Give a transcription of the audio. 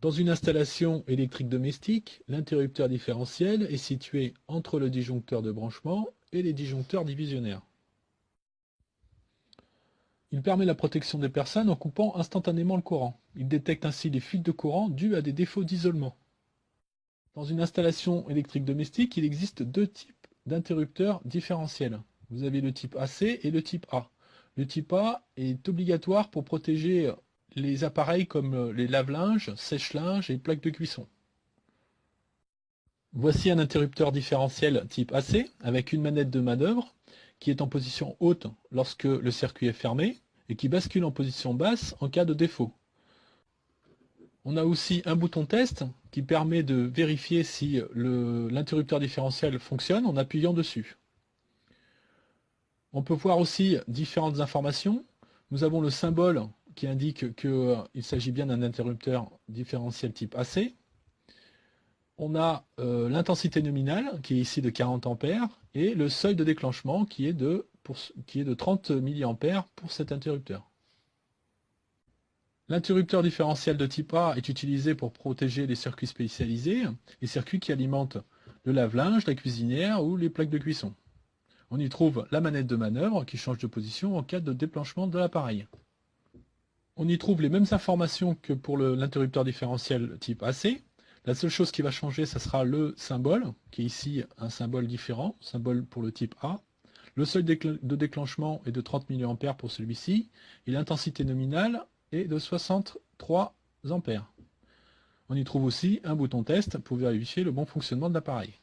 Dans une installation électrique domestique, l'interrupteur différentiel est situé entre le disjoncteur de branchement et les disjoncteurs divisionnaires. Il permet la protection des personnes en coupant instantanément le courant. Il détecte ainsi les fuites de courant dues à des défauts d'isolement. Dans une installation électrique domestique, il existe deux types d'interrupteurs différentiels. Vous avez le type AC et le type A. Le type A est obligatoire pour protéger les appareils comme les lave-linges, sèche-linges et plaques de cuisson. Voici un interrupteur différentiel type AC avec une manette de manœuvre qui est en position haute lorsque le circuit est fermé et qui bascule en position basse en cas de défaut. On a aussi un bouton test qui permet de vérifier si l'interrupteur différentiel fonctionne en appuyant dessus. On peut voir aussi différentes informations. Nous avons le symbole qui indique qu'il s'agit bien d'un interrupteur différentiel type AC. On a l'intensité nominale qui est ici de 40 ampères et le seuil de déclenchement qui est de 30 mA pour cet interrupteur. L'interrupteur différentiel de type A est utilisé pour protéger les circuits spécialisés, les circuits qui alimentent le lave-linge, la cuisinière ou les plaques de cuisson. On y trouve la manette de manœuvre qui change de position en cas de déclenchement de l'appareil. On y trouve les mêmes informations que pour l'interrupteur différentiel type AC. La seule chose qui va changer, ce sera le symbole, qui est ici un symbole différent, symbole pour le type A. Le seuil de déclenchement est de 30 mA pour celui-ci, et l'intensité nominale est de 63 ampères. On y trouve aussi un bouton test pour vérifier le bon fonctionnement de l'appareil.